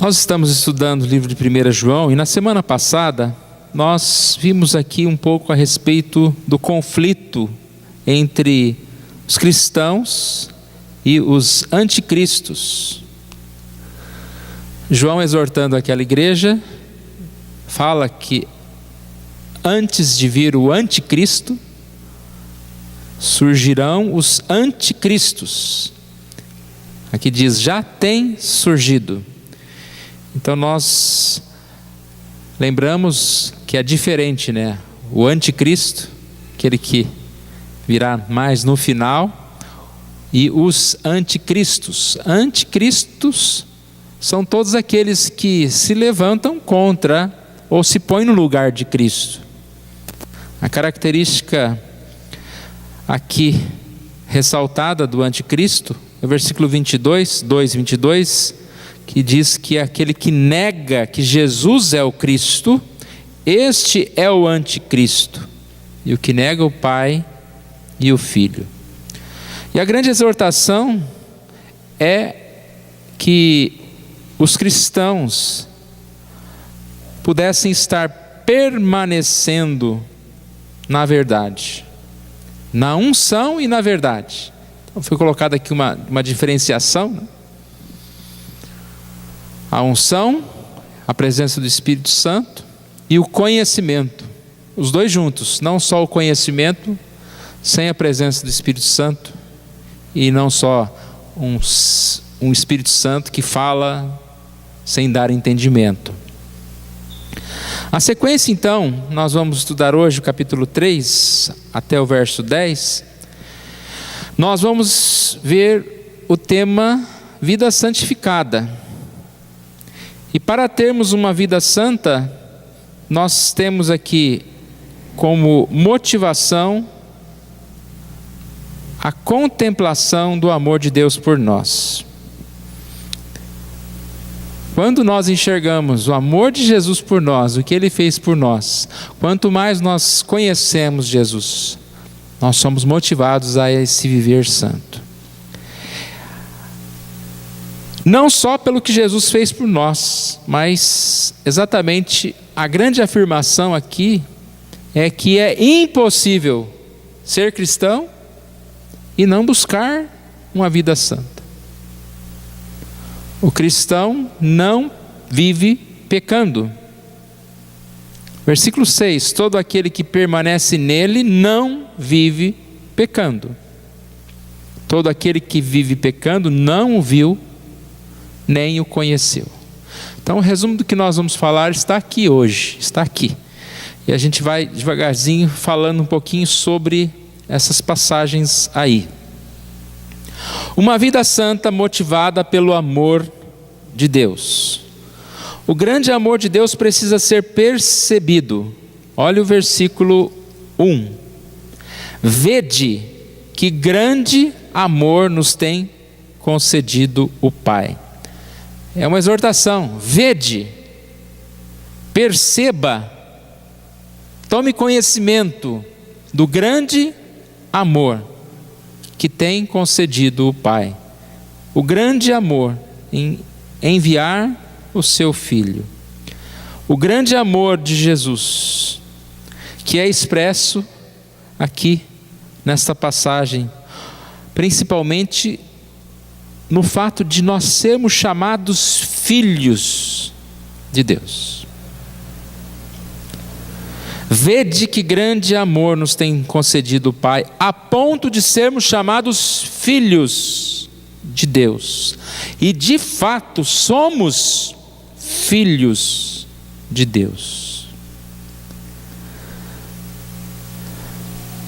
Nós estamos estudando o livro de 1 João e na semana passada nós vimos aqui um pouco a respeito do conflito entre os cristãos e os anticristos. João, exortando aquela igreja, fala que antes de vir o anticristo, surgirão os anticristos. Aqui diz, já tem surgido. Então nós lembramos que é diferente, né? O anticristo, aquele que virá mais no final, e os anticristos. Anticristos são todos aqueles que se levantam contra ou se põem no lugar de Cristo. A característica aqui ressaltada do anticristo é o versículo 22, que diz que aquele que nega que Jesus é o Cristo, este é o anticristo, e o que nega o Pai e o Filho. E a grande exortação é que os cristãos pudessem estar permanecendo na verdade, na unção e na verdade. Então foi colocada aqui uma diferenciação, né? A unção, a presença do Espírito Santo e o conhecimento, os dois juntos, não só o conhecimento sem a presença do Espírito Santo e não só um Espírito Santo que fala sem dar entendimento. A sequência então, nós vamos estudar hoje o capítulo 3 até o verso 10. Nós vamos ver o tema vida santificada. E para termos uma vida santa, nós temos aqui como motivação a contemplação do amor de Deus por nós. Quando nós enxergamos o amor de Jesus por nós, o que Ele fez por nós, quanto mais nós conhecemos Jesus, nós somos motivados a esse viver santo. Não só pelo que Jesus fez por nós, mas exatamente a grande afirmação aqui é que é impossível ser cristão e não buscar uma vida santa. O cristão não vive pecando. Versículo 6, todo aquele que permanece nele não vive pecando. Todo aquele que vive pecando não o viu, nem o conheceu. Então o resumo do que nós vamos falar está aqui hoje, está aqui. E a gente vai devagarzinho falando um pouquinho sobre essas passagens aí. Uma vida santa motivada pelo amor de Deus. O grande amor de Deus precisa ser percebido. Olha o versículo 1. Vede que grande amor nos tem concedido o Pai. É uma exortação. Vede, perceba, tome conhecimento do grande amor que tem concedido o Pai. O grande amor em enviar o seu Filho. O grande amor de Jesus, que é expresso aqui nesta passagem, principalmente no fato de nós sermos chamados filhos de Deus. Vede que grande amor nos tem concedido o Pai, a ponto de sermos chamados filhos de Deus. E de fato somos filhos de Deus.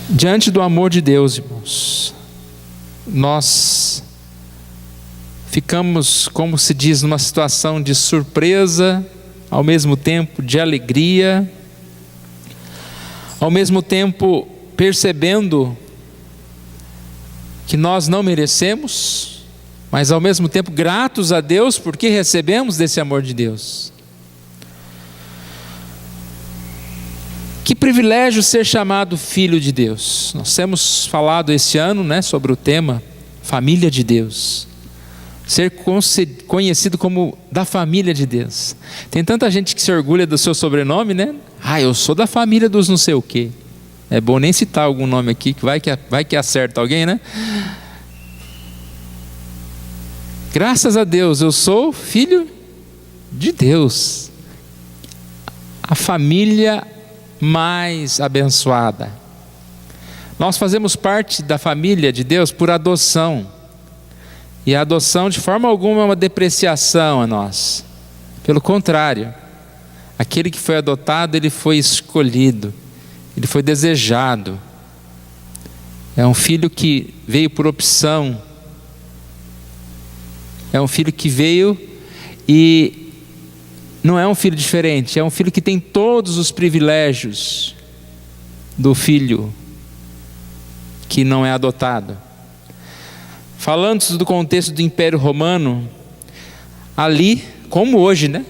Diante do amor de Deus, irmãos, nós ficamos, como se diz, numa situação de surpresa, ao mesmo tempo de alegria, ao mesmo tempo percebendo que nós não merecemos, mas ao mesmo tempo gratos a Deus porque recebemos desse amor de Deus. Que privilégio ser chamado filho de Deus. Nós temos falado esse ano, sobre o tema família de Deus. ser conhecido como da família de Deus. Tem tanta gente que se orgulha do seu sobrenome, né? Eu sou da família dos não sei o quê. É bom nem citar algum nome aqui, que vai que acerta alguém, né? Graças a Deus, eu sou filho de Deus. A família mais abençoada. Nós fazemos parte da família de Deus por adoção. E a adoção de forma alguma é uma depreciação a nós. Pelo contrário, aquele que foi adotado, ele foi escolhido, ele foi desejado. É um filho que veio por opção. É um filho que veio e não é um filho diferente, é um filho que tem todos os privilégios do filho que não é adotado. Falando do contexto do Império Romano, ali, como hoje, né?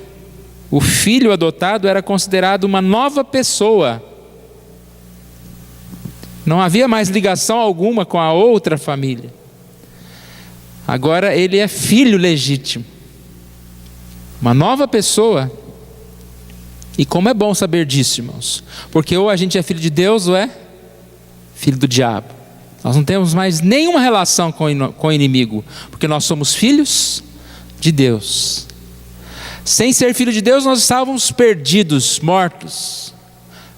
O filho adotado era considerado uma nova pessoa. Não havia mais ligação alguma com a outra família. Agora ele é filho legítimo. Uma nova pessoa. E como é bom saber disso, irmãos. Porque ou a gente é filho de Deus ou é filho do diabo. Nós não temos mais nenhuma relação com o inimigo, porque nós somos filhos de Deus. Sem ser filho de Deus, nós estávamos perdidos, mortos.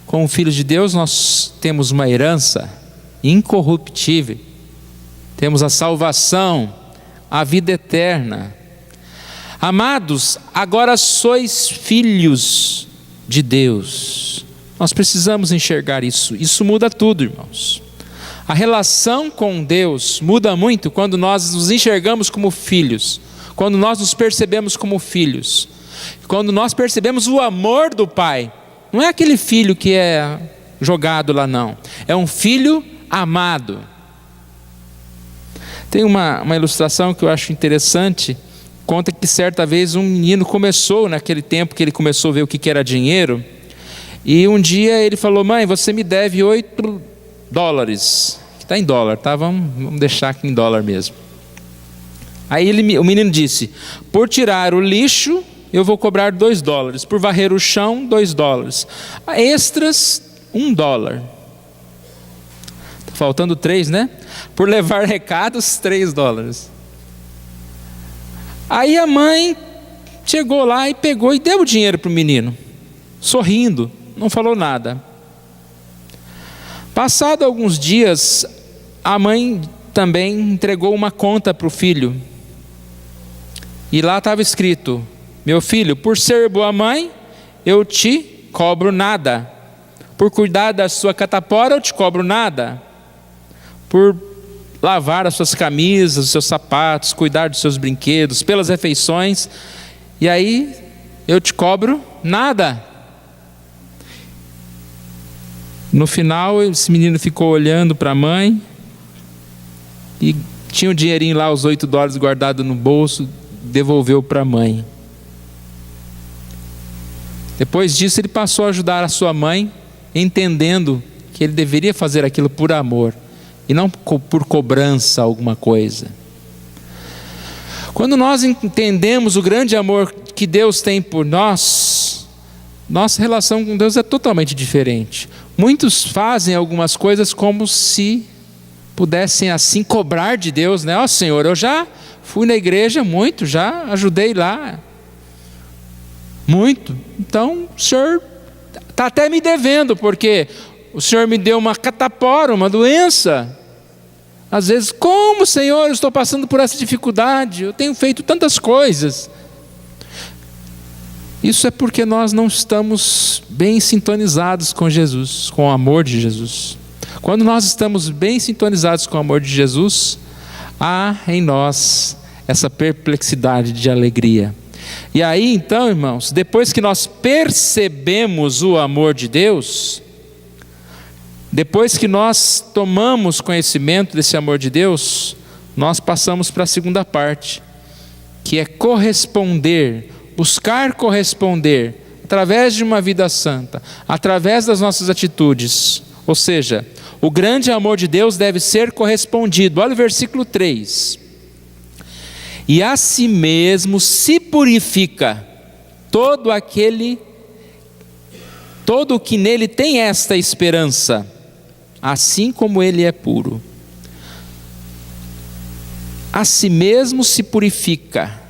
Com filhos de Deus, nós temos uma herança incorruptível. Temos a salvação, a vida eterna. Amados, agora sois filhos de Deus. Nós precisamos enxergar isso. Isso muda tudo, irmãos. A relação com Deus muda muito quando nós nos enxergamos como filhos, quando nós nos percebemos como filhos, quando nós percebemos o amor do Pai. Não é aquele filho que é jogado lá, não. É um filho amado. Tem uma ilustração que eu acho interessante. Conta que certa vez um menino começou, naquele tempo que ele começou a ver o que era dinheiro, e um dia ele falou: mãe, você me deve $8, que está em dólar, tá? Vamos deixar aqui em dólar mesmo. Aí o menino disse: por tirar o lixo eu vou cobrar $2, por varrer o chão $2, extras $1. Está faltando 3, né? Por levar recados $3. Aí a mãe chegou lá e pegou e deu o dinheiro para o menino, sorrindo, não falou nada. Passado alguns dias, a mãe também entregou uma conta para o filho. E lá estava escrito: meu filho, por ser boa mãe, eu te cobro nada. Por cuidar da sua catapora, eu te cobro nada. Por lavar as suas camisas, os seus sapatos, cuidar dos seus brinquedos, pelas refeições, e aí eu te cobro nada. No final, esse menino ficou olhando para a mãe e tinha o dinheirinho lá, os $8 guardado no bolso, devolveu para a mãe. Depois disso, ele passou a ajudar a sua mãe, entendendo que ele deveria fazer aquilo por amor e não por cobrança alguma coisa. Quando nós entendemos o grande amor que Deus tem por nós, nossa relação com Deus é totalmente diferente. Muitos fazem algumas coisas como se pudessem assim cobrar de Deus, né? Ó Senhor, eu já fui na igreja muito, já ajudei lá muito, então o Senhor está até me devendo, porque o Senhor me deu uma catapora, uma doença. Às vezes, como, Senhor, eu estou passando por essa dificuldade, eu tenho feito tantas coisas. Isso é porque nós não estamos bem sintonizados com Jesus, com o amor de Jesus. Quando nós estamos bem sintonizados com o amor de Jesus, há em nós essa perplexidade de alegria. E aí então, irmãos, depois que nós percebemos o amor de Deus, depois que nós tomamos conhecimento desse amor de Deus, nós passamos para a segunda parte, que é corresponder, buscar corresponder, através de uma vida santa, através das nossas atitudes. Ou seja, o grande amor de Deus deve ser correspondido. Olha o versículo 3. e a si mesmo se purifica todo o que nele tem esta esperança, assim como ele é puro. A si mesmo se purifica.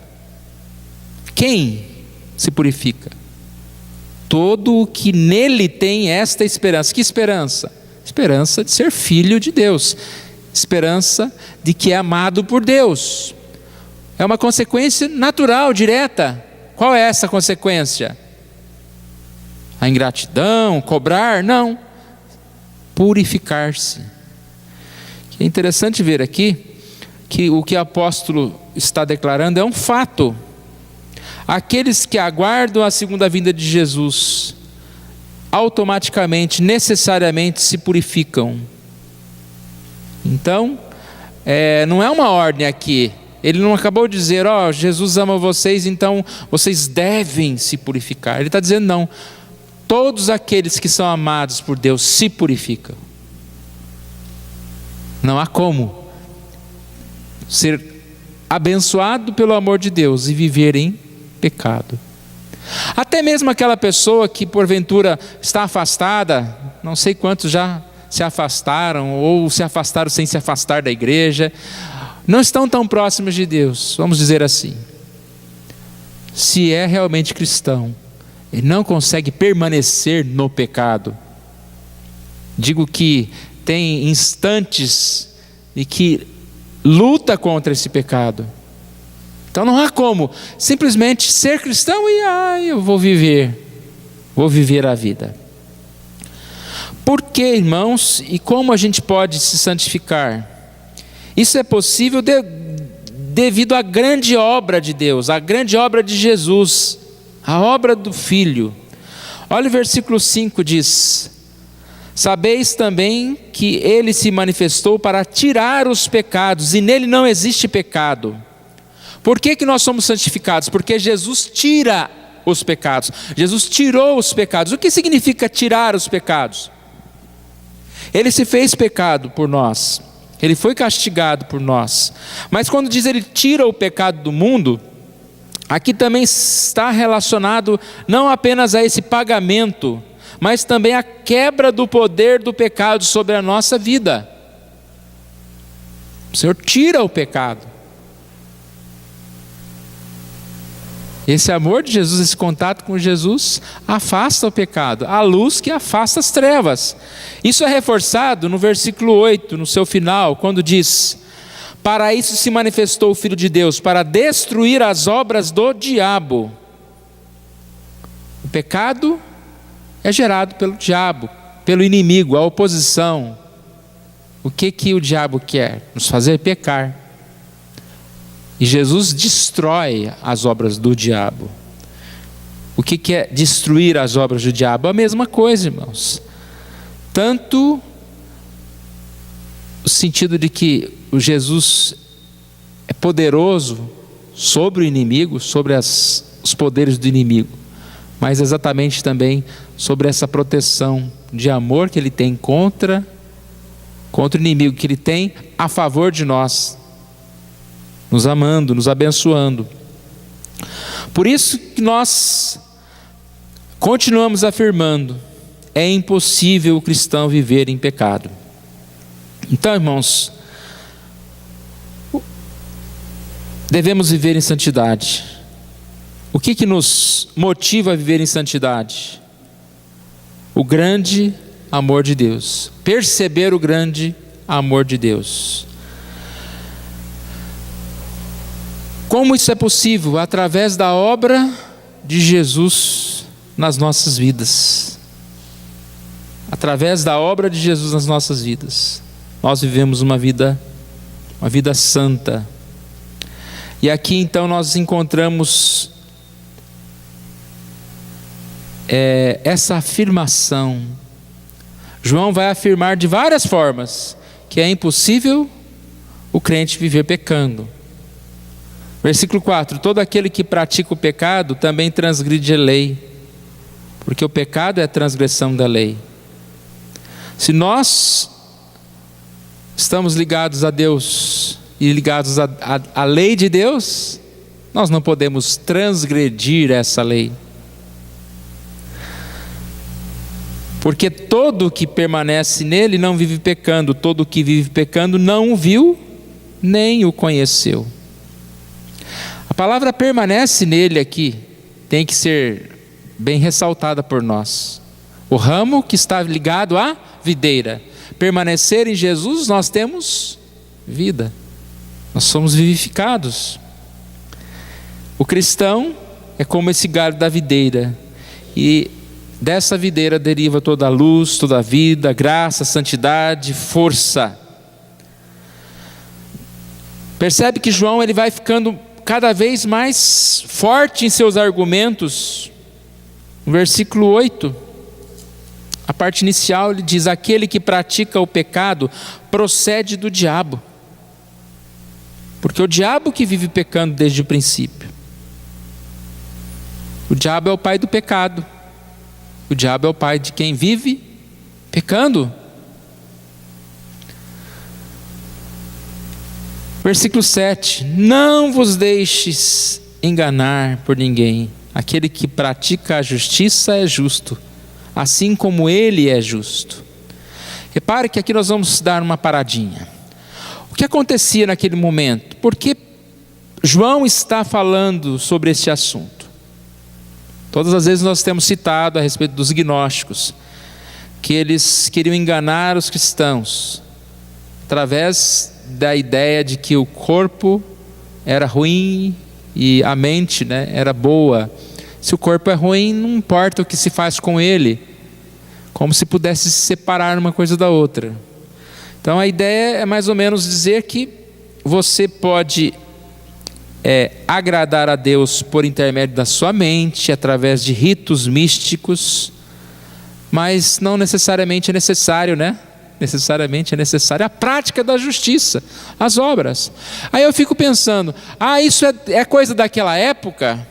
Quem se purifica? Todo o que nele tem esta esperança. Que esperança? Esperança de ser filho de Deus, esperança de que é amado por Deus. É uma consequência natural, direta. Qual é essa consequência? A ingratidão, cobrar? Não. Purificar-se. É interessante ver aqui que o que o apóstolo está declarando é um fato. Aqueles que aguardam a segunda vinda de Jesus, automaticamente, necessariamente se purificam. Então, não é uma ordem aqui. Ele não acabou de dizer, Jesus ama vocês, então vocês devem se purificar. Ele está dizendo, não. Todos aqueles que são amados por Deus se purificam. Não há como ser abençoado pelo amor de Deus e viver em pecado. Até mesmo aquela pessoa que porventura está afastada, não sei quantos já se afastaram ou se afastaram sem se afastar da igreja, não estão tão próximos de Deus, vamos dizer assim. Se é realmente cristão, ele não consegue permanecer no pecado. Digo que tem instantes e que luta contra esse pecado. Então não há como simplesmente ser cristão e eu vou viver a vida. Por que, irmãos, e como a gente pode se santificar? Isso é possível devido à grande obra de Deus, à grande obra de Jesus, a obra do Filho. Olha o versículo 5, diz: sabeis também que ele se manifestou para tirar os pecados, e nele não existe pecado. Por que nós somos santificados? Porque Jesus tira os pecados. Jesus tirou os pecados. O que significa tirar os pecados? Ele se fez pecado por nós. Ele foi castigado por nós. Mas quando diz ele tira o pecado do mundo, aqui também está relacionado não apenas a esse pagamento, mas também a quebra do poder do pecado sobre a nossa vida. O Senhor tira o pecado. Esse amor de Jesus, esse contato com Jesus, afasta o pecado, a luz que afasta as trevas. Isso é reforçado no versículo 8, no seu final, quando diz: para isso se manifestou o Filho de Deus, para destruir as obras do diabo. O pecado é gerado pelo diabo, pelo inimigo, a oposição. O que o diabo quer? Nos fazer pecar. E Jesus destrói as obras do diabo. O que é destruir as obras do diabo? A mesma coisa, irmãos. Tanto o sentido de que o Jesus é poderoso sobre o inimigo, sobre os poderes do inimigo, mas exatamente também sobre essa proteção de amor que ele tem contra o inimigo, que ele tem a favor de nós, nos amando, nos abençoando. Por isso que nós continuamos afirmando: é impossível o cristão viver em pecado. Então, irmãos, devemos viver em santidade. O que nos motiva a viver em santidade? O grande amor de Deus. Perceber o grande amor de Deus. Como isso é possível? Através da obra de Jesus nas nossas vidas. Através da obra de Jesus nas nossas vidas, nós vivemos uma vida santa. E aqui então nós encontramos essa afirmação. João vai afirmar de várias formas que é impossível o crente viver pecando. Versículo 4: todo aquele que pratica o pecado também transgride a lei, porque o pecado é a transgressão da lei. Se nós estamos ligados a Deus, e ligados à lei de Deus, nós não podemos transgredir essa lei. Porque todo que permanece nele não vive pecando, todo que vive pecando não o viu, nem o conheceu. A palavra permanece nele aqui tem que ser bem ressaltada por nós. O ramo que está ligado à videira. Permanecer em Jesus, nós temos vida. Nós somos vivificados. O cristão é como esse galho da videira. E dessa videira deriva toda a luz, toda a vida, graça, santidade, força. Percebe que João ele vai ficando cada vez mais forte em seus argumentos. No versículo 8, a parte inicial ele diz: aquele que pratica o pecado procede do diabo. Porque o diabo que vive pecando desde o princípio. O diabo é o pai do pecado. O diabo é o pai de quem vive pecando. Versículo 7: não vos deixes enganar por ninguém. Aquele que pratica a justiça é justo, assim como ele é justo. Repare que aqui nós vamos dar uma paradinha. O que acontecia naquele momento? Por que João está falando sobre este assunto? Todas as vezes nós temos citado a respeito dos gnósticos, que eles queriam enganar os cristãos, através da ideia de que o corpo era ruim e a mente, era boa. Se o corpo é ruim, não importa o que se faz com ele, como se pudesse se separar uma coisa da outra. Então a ideia é mais ou menos dizer que você pode agradar a Deus por intermédio da sua mente, através de ritos místicos, mas não necessariamente é necessário, necessariamente é necessária a prática da justiça, as obras. Aí eu fico pensando, isso é coisa daquela época?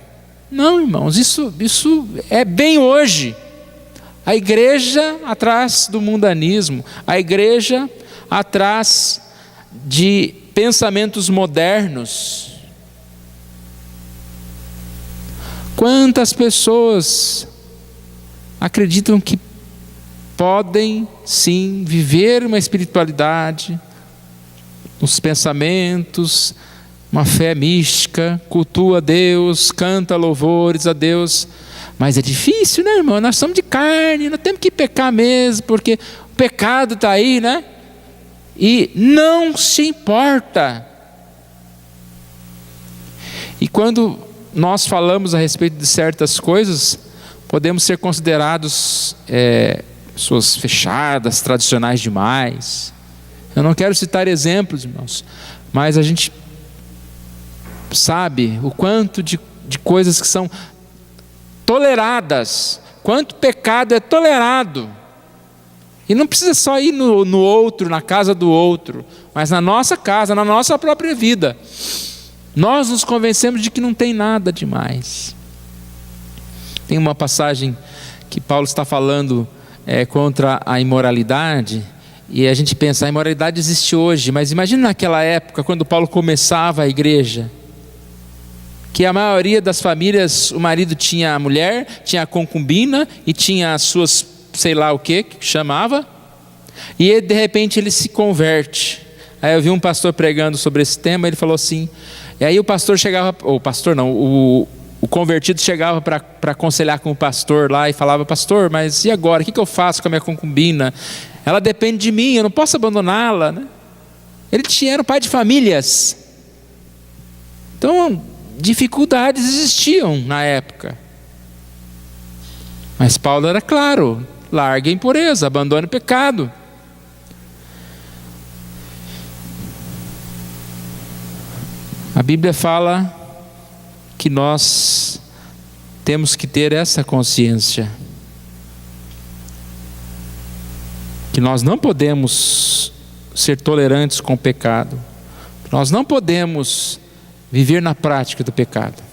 Não, irmãos, isso é bem hoje. A igreja atrás do mundanismo, a igreja atrás de pensamentos modernos. Quantas pessoas acreditam que podem sim viver uma espiritualidade, uns pensamentos, uma fé mística, cultua a Deus, canta louvores a Deus, mas é difícil, irmão? Nós somos de carne, nós temos que pecar mesmo, porque o pecado está aí, e não se importa. E quando nós falamos a respeito de certas coisas, podemos ser considerados pessoas fechadas, tradicionais demais. Eu não quero citar exemplos, irmãos, mas a gente sabe o quanto de coisas que são toleradas, quanto pecado é tolerado. E não precisa só ir no outro, na casa do outro, mas na nossa casa, na nossa própria vida. Nós nos convencemos de que não tem nada demais. Tem uma passagem que Paulo está falando contra a imoralidade, e a gente pensa, a imoralidade existe hoje, mas imagina naquela época, quando Paulo começava a igreja, que a maioria das famílias, o marido tinha a mulher, tinha a concubina, e tinha as suas, sei lá o que chamava, e de repente ele se converte. Aí eu vi um pastor pregando sobre esse tema, ele falou assim, e aí o pastor chegava, o convertido chegava para aconselhar com o pastor lá e falava, pastor, mas e agora? O que eu faço com a minha concubina? Ela depende de mim, eu não posso abandoná-la. Ele era um pai de famílias. Então, dificuldades existiam na época. Mas Paulo era claro, largue a impureza, abandone o pecado. A Bíblia fala que nós temos que ter essa consciência, que nós não podemos ser tolerantes com o pecado, nós não podemos viver na prática do pecado.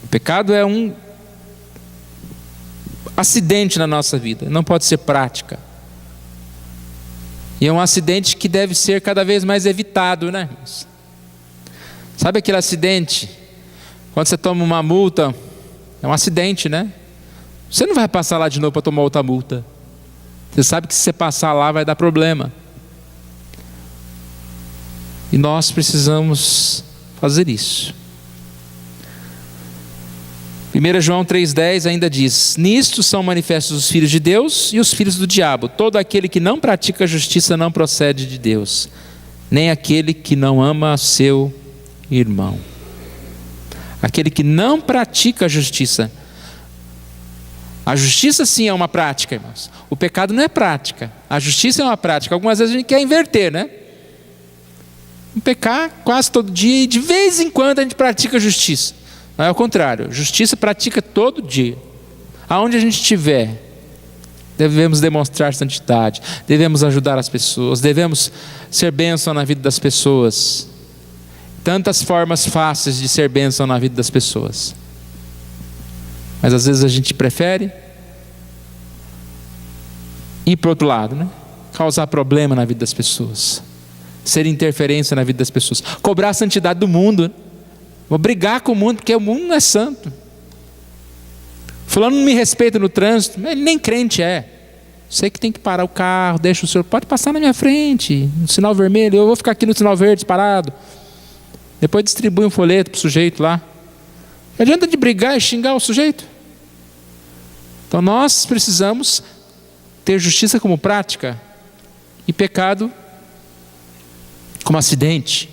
O pecado é um acidente na nossa vida, não pode ser prática, e é um acidente que deve ser cada vez mais evitado, Sabe aquele acidente? Quando você toma uma multa, é um acidente, né? Você não vai passar lá de novo para tomar outra multa. Você sabe que se você passar lá vai dar problema. E nós precisamos fazer isso. 1 João 3,10 ainda diz: nisto são manifestos os filhos de Deus e os filhos do diabo. Todo aquele que não pratica a justiça não procede de Deus, nem aquele que não ama seu irmão. Aquele que não pratica a justiça. A justiça sim é uma prática, irmãos. O pecado não é prática. A justiça é uma prática. Algumas vezes a gente quer inverter, né? Pecar quase todo dia e de vez em quando a gente pratica a justiça. Não é o contrário. Justiça pratica todo dia. Aonde a gente estiver, devemos demonstrar santidade. Devemos ajudar as pessoas. Devemos ser bênção na vida das pessoas. Tantas formas fáceis de ser bênção na vida das pessoas. Mas às vezes a gente prefere ir para o outro lado, né? Causar problema na vida das pessoas, ser interferência na vida das pessoas, cobrar a santidade do mundo. Vou brigar com o mundo porque o mundo não é santo. Fulano não me respeita no trânsito, ele nem crente é. Sei que tem que parar o carro, deixa o senhor, pode passar na minha frente, no sinal vermelho, eu vou ficar aqui no sinal verde parado. Depois distribui um folheto para o sujeito lá. Não adianta de brigar e xingar o sujeito. Então nós precisamos ter justiça como prática e pecado como acidente.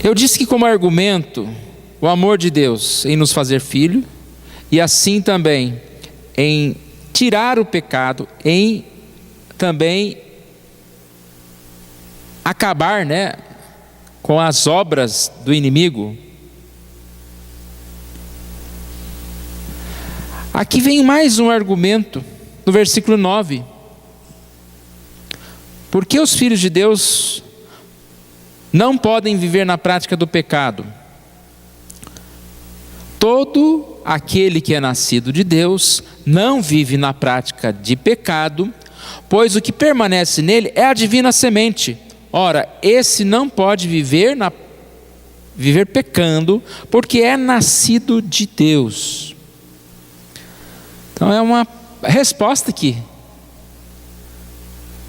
Eu disse que como argumento o amor de Deus em nos fazer filho, e assim também em tirar o pecado, em também acabar, né, com as obras do inimigo. Aqui vem mais um argumento no versículo 9. Porque os filhos de Deus não podem viver na prática do pecado? Todo aquele que é nascido de Deus não vive na prática de pecado, pois o que permanece nele é a divina semente. Ora, esse não pode viver pecando, porque é nascido de Deus. Então é uma resposta aqui.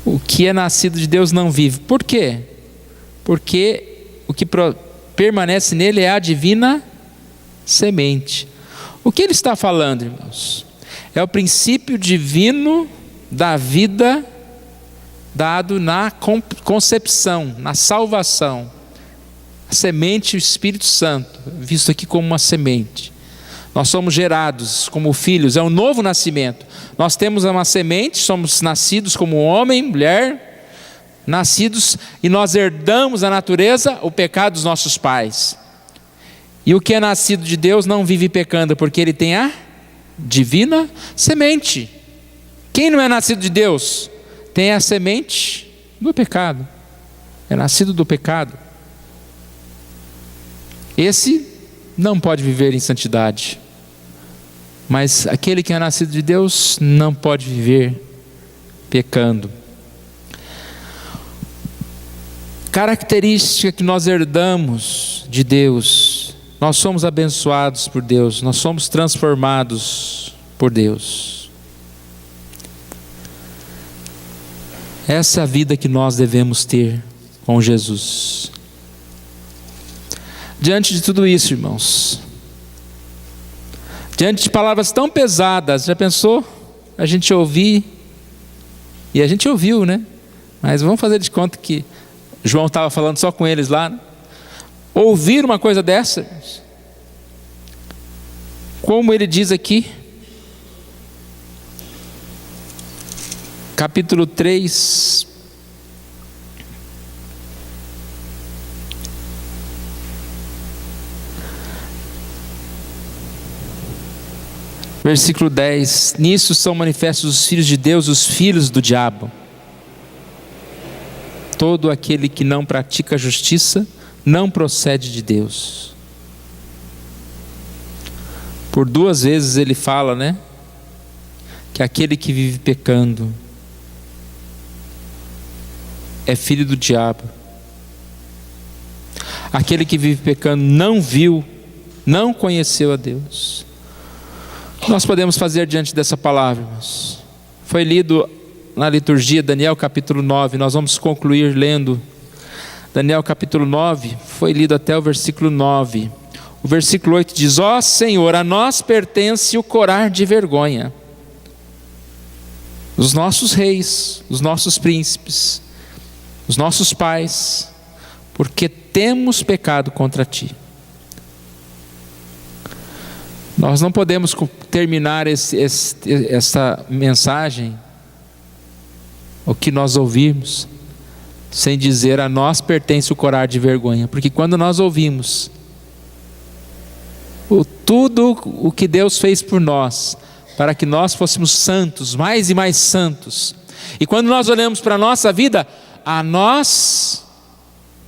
O que é nascido de Deus não vive. Por quê? Porque o que permanece nele é a divina semente. O que ele está falando, irmãos? É o princípio divino da vida dado na concepção, na salvação. A semente, o Espírito Santo, visto aqui como uma semente. Nós somos gerados como filhos, é um novo nascimento. Nós temos uma semente, somos nascidos como homem, mulher, nascidos, e nós herdamos a natureza, o pecado dos nossos pais. E o que é nascido de Deus não vive pecando, porque ele tem a divina semente. Quem não é nascido de Deus tem a semente do pecado, é nascido do pecado. Esse não pode viver em santidade, mas aquele que é nascido de Deus não pode viver pecando. Característica que nós herdamos de Deus: nós somos abençoados por Deus, nós somos transformados por Deus. Essa é a vida que nós devemos ter com Jesus. Diante de tudo isso, irmãos, diante de palavras tão pesadas, já pensou a gente ouvir? E a gente ouviu, né? Mas vamos fazer de conta que João estava falando só com eles lá, né? Ouvir uma coisa dessa, como ele diz aqui, capítulo 3, versículo 10: nisso são manifestos os filhos de Deus, os filhos do diabo. Todo aquele que não pratica a justiça não procede de Deus. Por 2 vezes ele fala, né, que aquele que vive pecando é filho do diabo. Aquele que vive pecando não viu, não conheceu a Deus. O que nós podemos fazer diante dessa palavra, irmãos? Foi lido na liturgia Daniel capítulo 9, nós vamos concluir lendo Daniel capítulo 9, foi lido até o versículo 9. O versículo 8 diz: ó Senhor, a nós pertence o corar de vergonha, os nossos reis, os nossos príncipes, os nossos pais, porque temos pecado contra ti. Nós não podemos terminar essa mensagem, o que nós ouvimos, sem dizer: a nós pertence o corar de vergonha. Porque quando nós ouvimos tudo o que Deus fez por nós, para que nós fôssemos santos, mais e mais santos, e quando nós olhamos para a nossa vida, a nós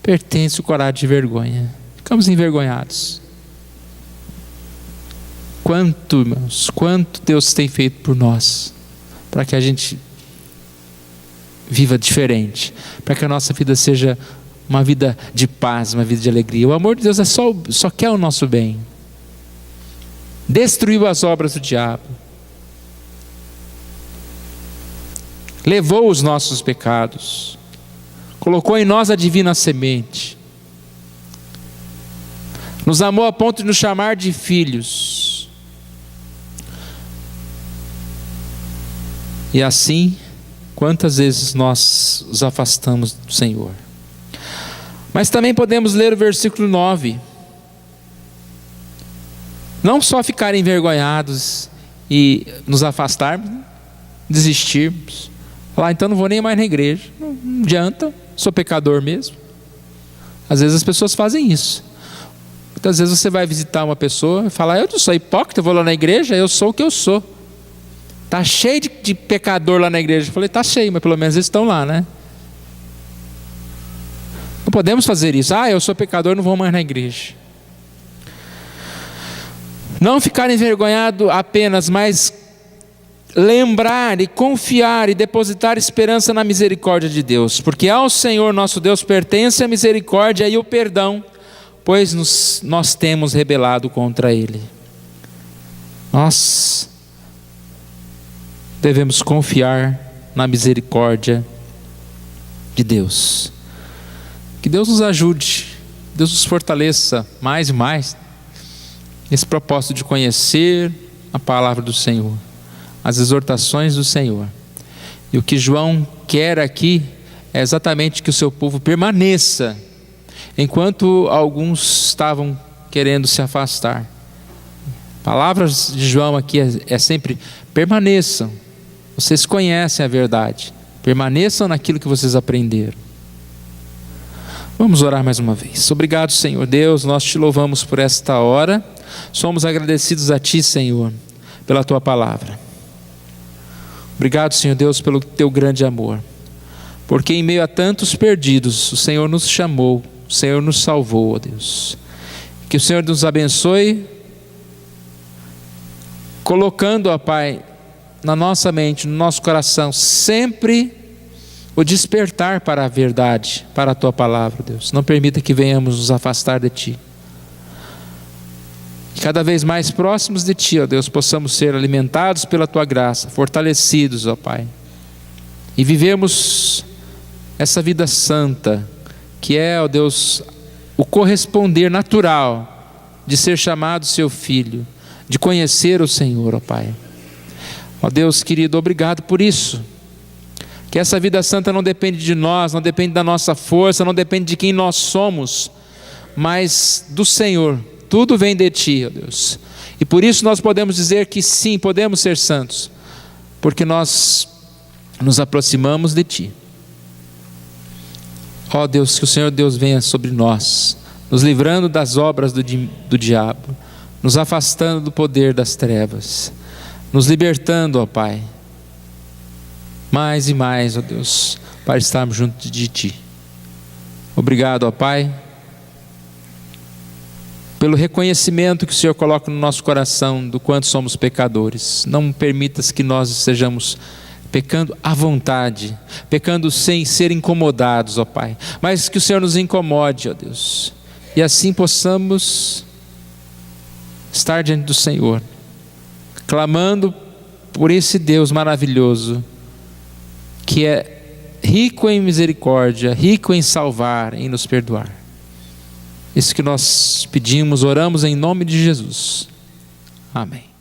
pertence o corar de vergonha. Ficamos envergonhados. Quanto, irmãos, quanto Deus tem feito por nós, para que a gente viva diferente, para que a nossa vida seja uma vida de paz, uma vida de alegria. O amor de Deus só quer o nosso bem. Destruiu as obras do diabo, levou os nossos pecados, colocou em nós a divina semente, nos amou a ponto de nos chamar de filhos. E assim, quantas vezes nós nos afastamos do Senhor. Mas também podemos ler o versículo 9. Não só ficar envergonhados e nos afastarmos, desistirmos, falar: então não vou nem mais na igreja, não adianta, sou pecador mesmo. Às vezes as pessoas fazem isso. Muitas vezes você vai visitar uma pessoa e fala: eu não sou hipócrita, eu vou lá na igreja, eu sou o que eu sou. Está cheio de pecador lá na igreja. Eu falei: está cheio, mas pelo menos eles estão lá, né? Não podemos fazer isso. Eu sou pecador, não vou mais na igreja. Não ficar envergonhado apenas, mas lembrar e confiar e depositar esperança na misericórdia de Deus, porque ao Senhor nosso Deus pertence a misericórdia e o perdão, pois nós temos rebelado contra Ele. Nós devemos confiar na misericórdia de Deus. Que Deus nos ajude, Deus nos fortaleça mais e mais nesse propósito de conhecer a palavra do Senhor, as exortações do Senhor. E o que João quer aqui é exatamente que o seu povo permaneça, enquanto alguns estavam querendo se afastar. Palavras de João aqui é sempre: permaneçam, vocês conhecem a verdade, permaneçam naquilo que vocês aprenderam. Vamos orar mais uma vez. Obrigado, Senhor Deus, nós te louvamos por esta hora, somos agradecidos a ti, Senhor, pela tua palavra. Obrigado, Senhor Deus, pelo teu grande amor, porque em meio a tantos perdidos, o Senhor nos chamou, o Senhor nos salvou, ó Deus. Que o Senhor nos abençoe, colocando, ó Pai, na nossa mente, no nosso coração, sempre o despertar para a verdade, para a tua palavra, Deus. Não permita que venhamos nos afastar de ti. Que cada vez mais próximos de ti, ó Deus, possamos ser alimentados pela tua graça, fortalecidos, ó Pai, e vivemos essa vida santa, que é, ó Deus, o corresponder natural de ser chamado seu filho, de conhecer o Senhor, ó Pai. Ó Deus querido, obrigado por isso. Que essa vida santa não depende de nós, não depende da nossa força, não depende de quem nós somos, mas do Senhor. Tudo vem de ti, ó Deus. E por isso nós podemos dizer que sim, podemos ser santos, porque nós nos aproximamos de ti. Ó Deus, que o Senhor Deus venha sobre nós, nos livrando das obras do diabo, nos afastando do poder das trevas, nos libertando, ó Pai, mais e mais, ó Deus, para estarmos junto de ti. Obrigado, ó Pai, pelo reconhecimento que o Senhor coloca no nosso coração do quanto somos pecadores. Não permitas que nós sejamos pecando à vontade, pecando sem ser incomodados, ó Pai, mas que o Senhor nos incomode, ó Deus, e assim possamos estar diante do Senhor, clamando por esse Deus maravilhoso, que é rico em misericórdia, rico em salvar, em nos perdoar. Isso que nós pedimos, oramos em nome de Jesus. Amém.